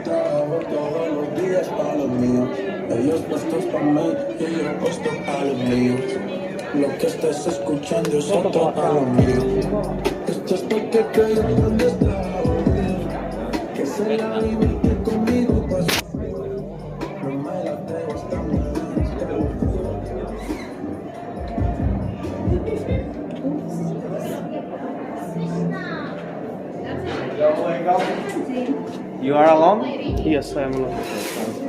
Trabajo todos los días para los míos. Ellos puestos para mí y yo puesto para los míos. Lo que estés escuchando es otro para los míos. Esto es porque creo donde está. Que se la vive que conmigo pasó. No me la atrevo hasta You are alone? Yes, I am alone.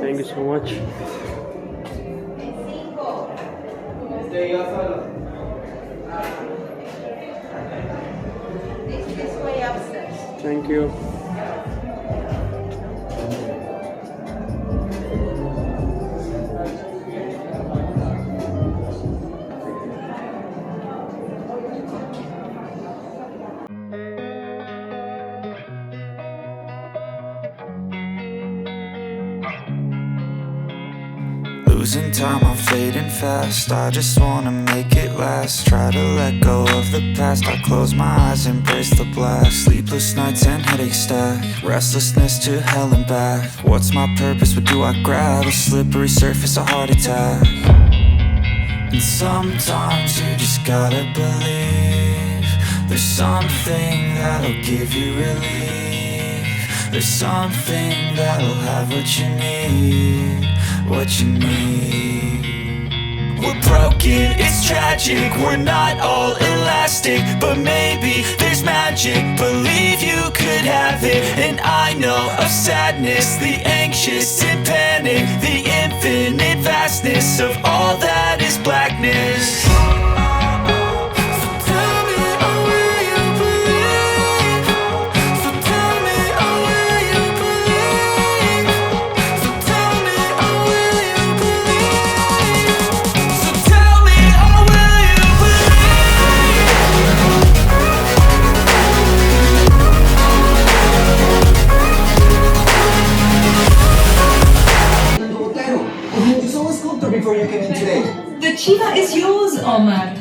Thank you so much. This way upstairs. Thank you. Losing time, I'm fading fast. I just wanna make it last. Try to let go of the past. I close my eyes, embrace the blast. Sleepless nights and headaches stack. Restlessness to hell and back. What's my purpose? What do I grab? A slippery surface, a heart attack. And sometimes you just gotta believe there's something that'll give you relief. There's something that'll have what you need. What you need. We're broken, it's tragic. We're not all elastic, but maybe there's magic. Believe you could have it. And I know of sadness, the anxious and panic, the infinite vastness of all that is blackness. Before you came in today. The chiva is yours, Omar.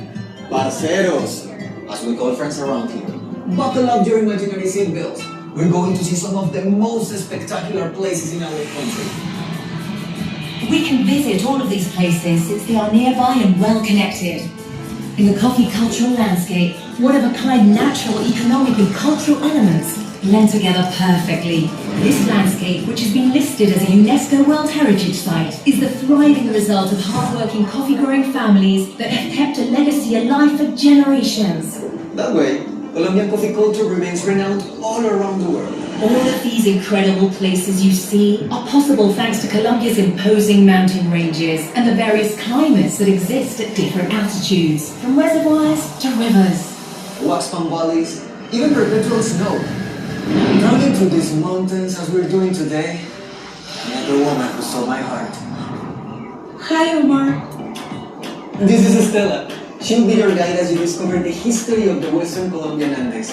Parceros, as we call friends around here. Buckle up your imaginary seatbelts. We're going to see some of the most spectacular places in our country. We can visit all of these places since they are nearby and well connected. In the coffee cultural landscape, one-of-a-kind natural, economic and cultural elements blend together perfectly. This landscape, which has been listed as a UNESCO World Heritage Site, is the thriving result of hard-working coffee-growing families that have kept a legacy alive for generations. That way, Colombian coffee culture remains renowned all around the world. All of these incredible places you see are possible thanks to Colombia's imposing mountain ranges and the various climates that exist at different altitudes, from reservoirs to rivers. Wax-bound valleys, even perpetual snow. Traveling through these mountains as we're doing today, I met a woman who stole my heart. Hi, Omar. This is Estela. She'll be your guide as you discover the history of the Western Colombian Andes.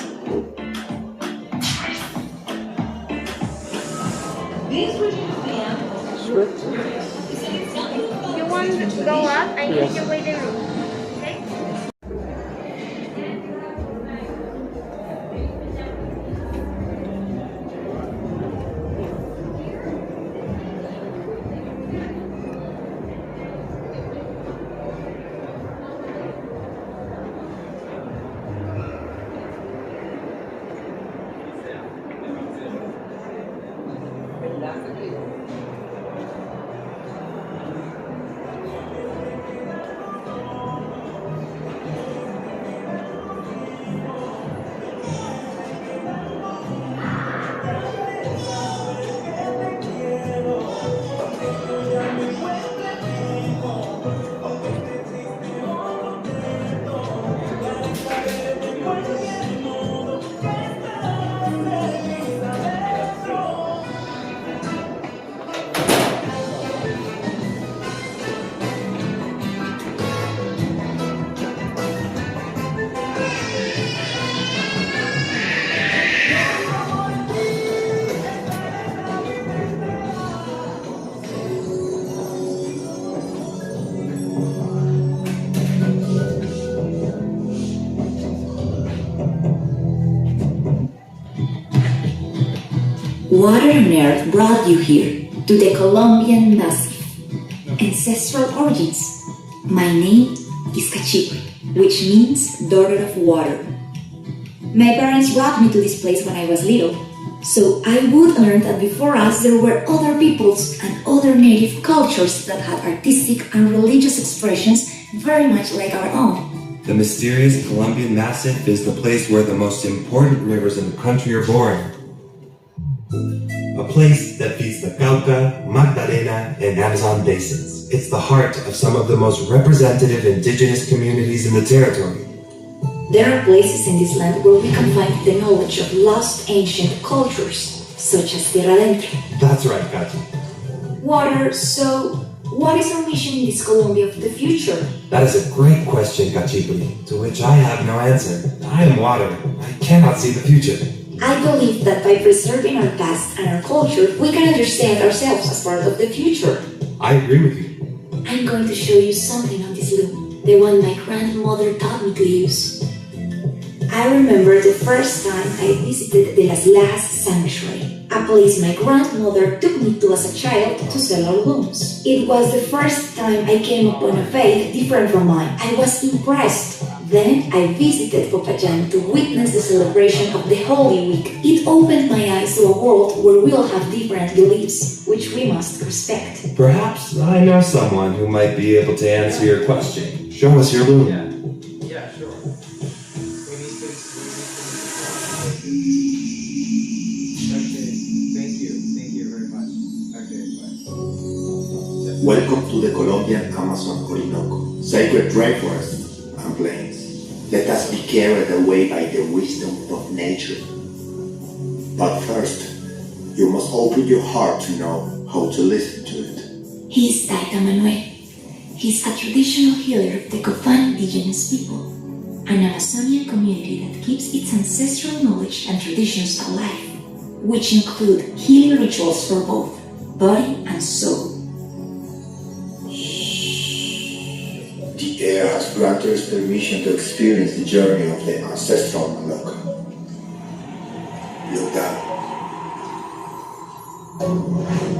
You want to go up? I need you waiting room. Okay? Water and earth brought you here, to the Colombian Massif. Ancestral origins. My name is Cachipri, which means daughter of water. My parents brought me to this place when I was little, so I would learn that before us there were other peoples and other native cultures that had artistic and religious expressions very much like our own. The mysterious Colombian Massif is the place where the most important rivers in the country are born. A place that feeds the Cauca, Magdalena, and Amazon basins. It's the heart of some of the most representative indigenous communities in the territory. There are places in this land where we can find the knowledge of lost ancient cultures, such as Tierra Adentro. That's right, Katy. Water, so what is our mission in this Colombia of the future? That is a great question, Cachipri, to which I have no answer. I am water. I cannot see the future. I believe that by preserving our past and our culture, we can understand ourselves as part of the future. I agree with you. I'm going to show you something on this loom, the one my grandmother taught me to use. I remember the first time I visited the Las Lajas Sanctuary, a place my grandmother took me to as a child to sell our looms. It was the first time I came upon a faith different from mine. I was impressed. Then I visited Popayán to witness the celebration of the Holy Week. It opened my eyes to a world where we all have different beliefs, which we must respect. Perhaps I know someone who might be able to answer your question. Show us your loom. Yeah, sure. Thank you very much. Okay, bye. Welcome to the Colombian Amazon Orinoco, sacred rainforests and plains. Let us be carried away by the wisdom of nature. But first, you must open your heart to know how to listen to it. He's Taita Manuel. He's a traditional healer of the Cofan indigenous people, an Amazonian community that keeps its ancestral knowledge and traditions alive, which include healing rituals for both body and soul. The air has granted us permission to experience the journey of the ancestral Maloka. Look down.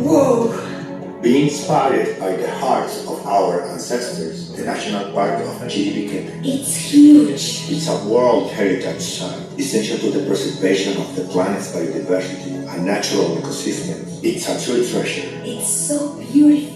Whoa! Be inspired by the hearts of our ancestors, the National Park of Chiribiquete. It's huge! It's a World Heritage Site, essential to the preservation of the planet's biodiversity and natural ecosystems. It's a true treasure. It's so beautiful!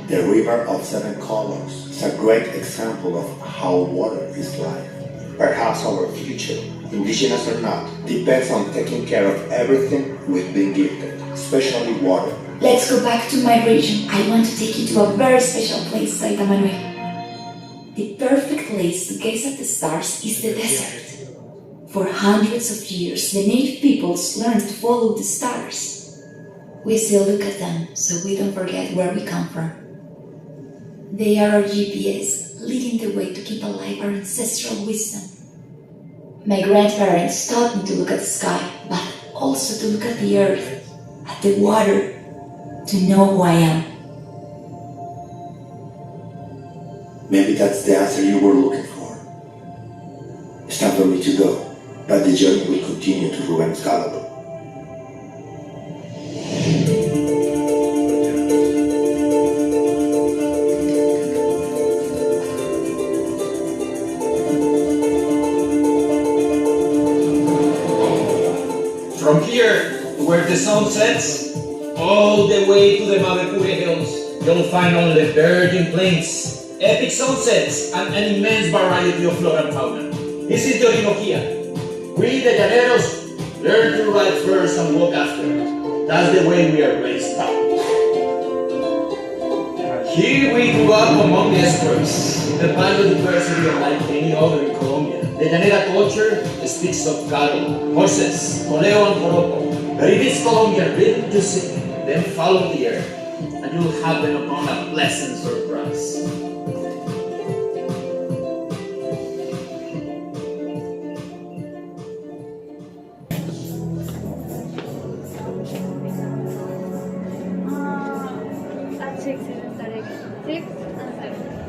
The River of Seven Colors is a great example of how water is life. Perhaps our future, indigenous or not, depends on taking care of everything we've been gifted, especially water. Let's go back to my region. I want to take you to a very special place, Taita Manuel. The perfect place to gaze at the stars is the desert. For hundreds of years, the native peoples learned to follow the stars. We still look at them so we don't forget where we come from. They are our GPS, leading the way to keep alive our ancestral wisdom. My grandparents taught me to look at the sky, but also to look at the earth, at the water, to know who I am. Maybe that's the answer you were looking for. It's time for me to go, but the journey will continue to Ruben Scalabo. From here, where the sun sets, all the way to the Mavecure Hills, you'll find only virgin plains, epic sunsets, and an immense variety of flora and fauna. This is the Orinoquia. We, the Llaneros, learn to ride first and walk after. That's the way we are raised up. Here we grew up among the experts, the biodiversity unlike any other in Colombia. The Llanera culture speaks of cattle, horses, coleo and coroco. But it is Colombian rhythm to sing, then follow the earth, and you will happen upon a pleasant surprise. At 6 is the 6 and 7.